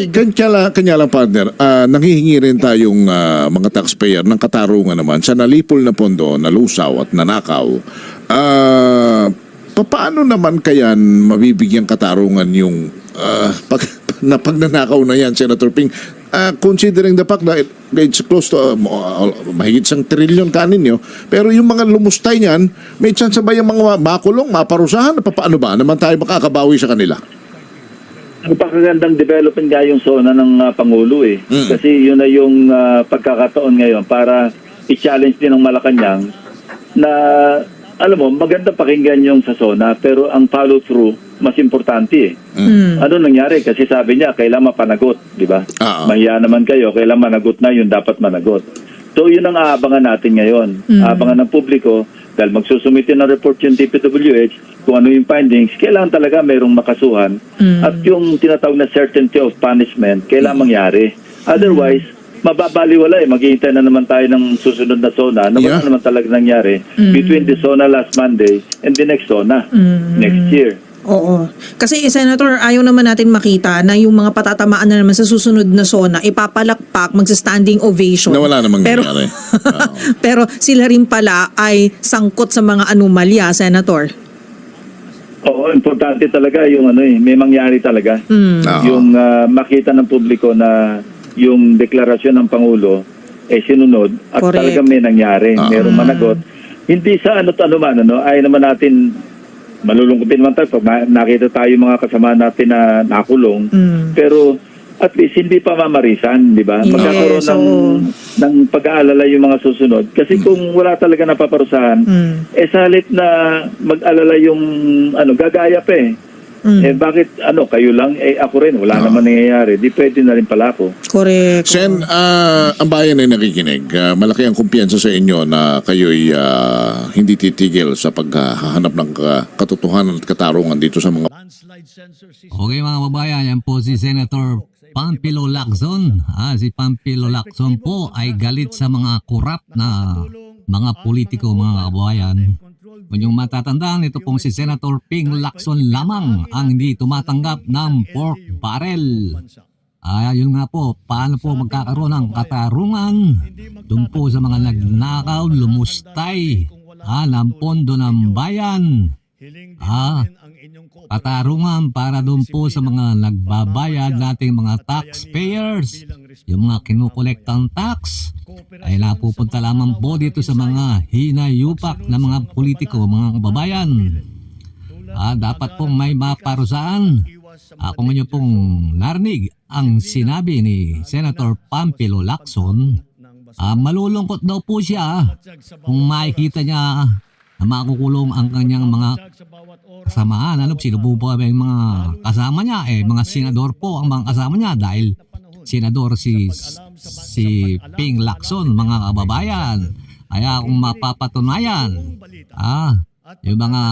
Kanya lang partner, nanghihingi rin tayong mga taxpayer ng katarungan naman sa nalipol na pondo, nalusaw at nanakaw. Paano naman kaya mabibigyan katarungan yung pag nanakaw na yan, Senator Ping? Considering the fact that it's close to mahigit 1 trillion kanin nyo, pero yung mga lumustay niyan, may chance ba yung mga makulong, maparusahan? Paano ba? Naman tayo makakabawi sa kanila? Napakagandang development nga yung SONA ng Pangulo eh. Kasi yun na yung pagkakataon ngayon para i-challenge din ng Malacanang na, alam mo, maganda pakinggan yung sa SONA pero ang follow-through mas importante eh. Ano nangyari? Kasi sabi niya, kailangan mapanagot, di ba? Mahiya naman kayo, kailangan managot na yun, dapat managot. So yun ang aabangan natin ngayon. Aabangan ng publiko dahil magsusumite ng report yung DPWH kung ano yung findings, kailangan talaga mayroong makasuhan at yung tinatawag na certainty of punishment, kailangan mangyari. Otherwise, mababaliwala eh. Maghihintay na naman tayo ng susunod na SONA na wala naman talaga nangyari between the SONA last Monday and the next SONA next year. Oo. Kasi Senator, ayaw naman natin makita na yung mga patatamaan na naman sa susunod na SONA, ipapalakpak, magsa-standing ovation. Na wala namang nangyari. Pero sila rin pala ay sangkot sa mga anomalya, Senator. Oo, importante talaga yung may mangyari talaga. Yung makita ng publiko na yung deklarasyon ng Pangulo sinunod at talaga may nangyari, mayroong managot. Hindi sa ano man, ay naman natin malulungkutin naman tayo pag nakita tayo mga kasama natin na nakulong. Pero at least hindi pa mamarisan, di ba? Magkakaroon ng pag-aalala yung mga susunod. Kasi kung wala talaga napaparusahan, salit na mag-alala yung gagaya pa eh. Bakit kayo lang? Ako rin, wala naman nangyayari. Di pwede na rin pala ako. Correct. Sen, ang bayan ay nakikinig. Malaki ang kumpiyansa sa inyo na kayo'y hindi titigil sa paghahanap ng katotohanan at katarungan dito sa mga... Okay mga babayan, yan po si Senator Pampilo Lacson. Si Pampilo Lacson po ay galit sa mga korap na mga politiko, mga kababayan. Kung yung matatandaan, ito pong si Senator Ping Lacson lamang ang hindi tumatanggap ng pork barrel. Yun nga po, paano po magkakaroon ng katarungan doon po sa mga nagnakaw, lumustay ng pondo ng bayan. Katarungan para doon po sa mga nagbabayad nating mga taxpayers, yung mga kinukolektang tax ay napupunta lamang po dito sa mga hinayupak na mga politiko, mga kababayan. Dapat pong may maparusaan. Kung inyo pong narinig ang sinabi ni Senator Pampilo Lacson, malulungkot daw po siya kung makikita niya na makukulong ang kanyang mga kasamaan. Sino po ba yung mga kasama niya? Mga senador po ang mga kasama niya dahil senador si Ping Lacson, mga kababayan. Kaya kung mapapatunayan, yung mga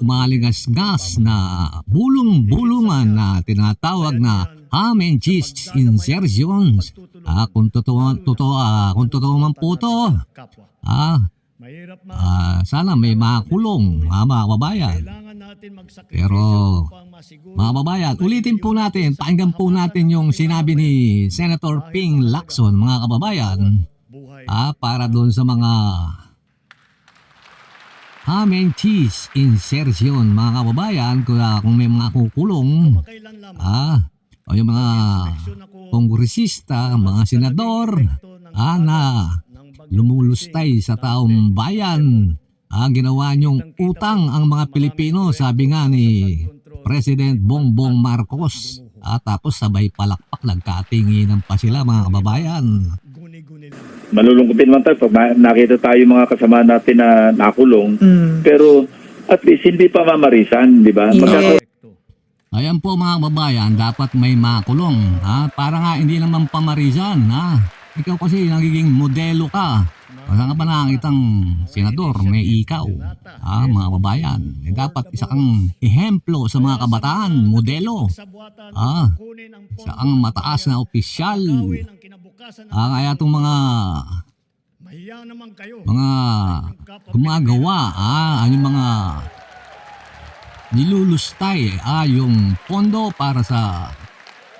umaligas-gas na bulong-bulungan na tinatawag na ham and cheese insertions, kung totoo man po ito, sana may makulong mga kababayan. Pero mga kababayan, ulitin po natin, pakinggan po natin yung sinabi ni Senator Ping Lacson, mga kababayan, para doon sa mga ham and cheese insertion, mga kababayan, kung may mga kukulong, o yung mga kongresista, mga senador, na lumulustay sa taong bayan, ginawa niyong utang ang mga Pilipino, sabi nga ni President Bongbong Marcos. Tapos sabay palakpak, nagkatinginan pa sila, mga kababayan. Malulungkutin naman tayo pag nakita tayo mga kasama natin na nakulong. Pero at least hindi pa mamarisan, di ba? Ayan po mga kababayan, dapat may makulong. Para nga hindi naman pamarisan. Ikaw kasi nagiging modelo ka. Saan ka pa nakakitang senador, may ikaw, mga kababayan. Dapat isa kang ehemplo sa mga kabataan, modelo. Isa kang mataas na opisyal. Kaya itong mga gumagawa, yung mga nilulustay, yung pondo para sa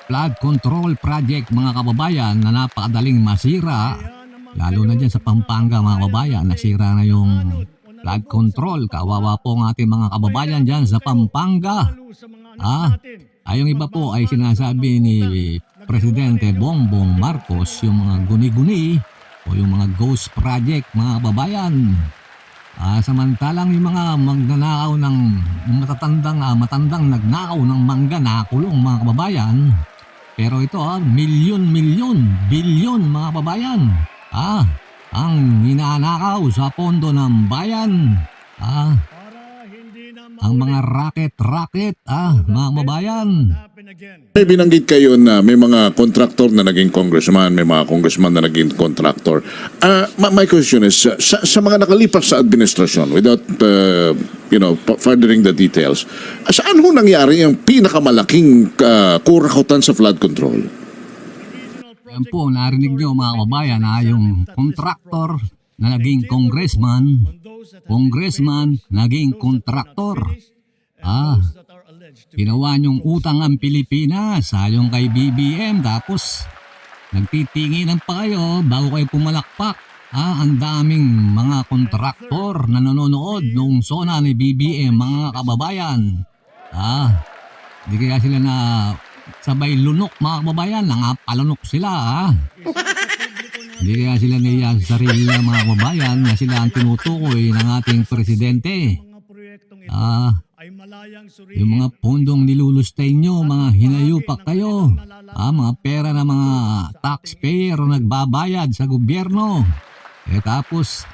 flood control project mga kababayan na napakadaling masira. Lalo na dyan sa Pampanga mga kababayan, nasira na yung flood control. Kawawa po ang ating mga kababayan dyan sa Pampanga. Yung iba po ay sinasabi ni Presidente Bongbong Marcos yung mga guni-guni o yung mga ghost project mga kababayan. Samantalang yung mga magnanakaw ng matandang nagnakaw ng mangga nakulong mga kababayan. Pero ito milyon, bilyon mga kababayan. Ang ninanakaw sa pondo ng bayan. Ang mga racket mga kababayan. May binanggit kayo na may mga contractor na naging congressman, may mga congressman na naging contractor. My question is, sa mga nakalipas sa administrasyon, without furthering the details, saan ho nangyari ang pinakamalaking kurakutan sa flood control? Yan po, narinig nyo mga kababayan yung contractor na naging congressman naging contractor. Ginawa niyong utang ang Pilipinas yung kay BBM, tapos nagtitinginan pa kayo bago kayo pumalakpak. Ang daming mga kontraktor na nanonood nung sona ni BBM mga kababayan. Di kaya sila na sabay lunok mga kababayan, nangapalunok sila. Di kaya sila naiya sa sarili ng mga kababayan na sila ang tinutukoy ng ating presidente. Yung mga pondong nilulustay nyo, mga hinayupak kayo. Mga pera ng mga taxpayer na nagbabayad sa gobyerno. Tapos,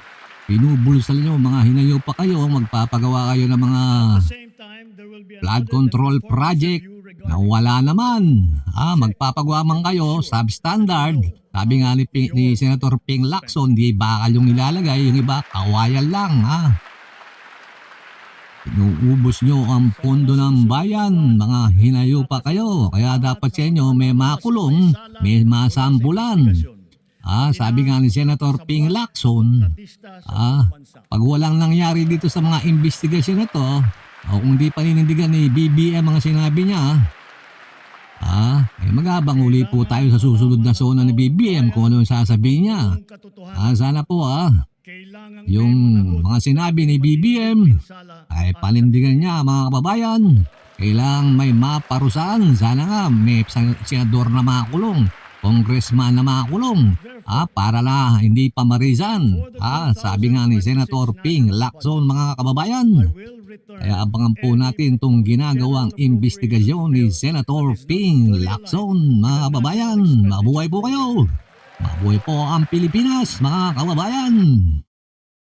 pinubulsal nyo, mga hinayupak kayo, magpapagawa kayo ng mga flood control project na wala naman. Magpapagawa man kayo, substandard. Sabi nga ni Senator Ping Lacson, di bakal yung nilalagay, yung iba, kawayan lang. Inuubos nyo ang pondo ng bayan, mga hinayo pa kayo. Kaya dapat sa inyo may makulong, may masambulan. Sabi nga ni Senator Ping Lacson, pag walang nangyari dito sa mga investigasyon na to, o kung di paninindigan ni BBM mga sinabi niya, magabang uli po tayo sa susunod na zona ni BBM kung ano yung sasabihin niya. Sana po yung mga sinabi ni BBM ay panindigan niya mga kababayan. Kailangang may maparusahan. Sana nga may senador na makulong, congressman na makulong, para la hindi pa marisan. Sabi nga ni Senator Ping Lacson mga kababayan. Kaya abangan po natin itong ginagawang investigasyon ni Senator Ping Lacson mga kababayan. Mabuhay po kayo! Mabuhay po ang Pilipinas mga kababayan!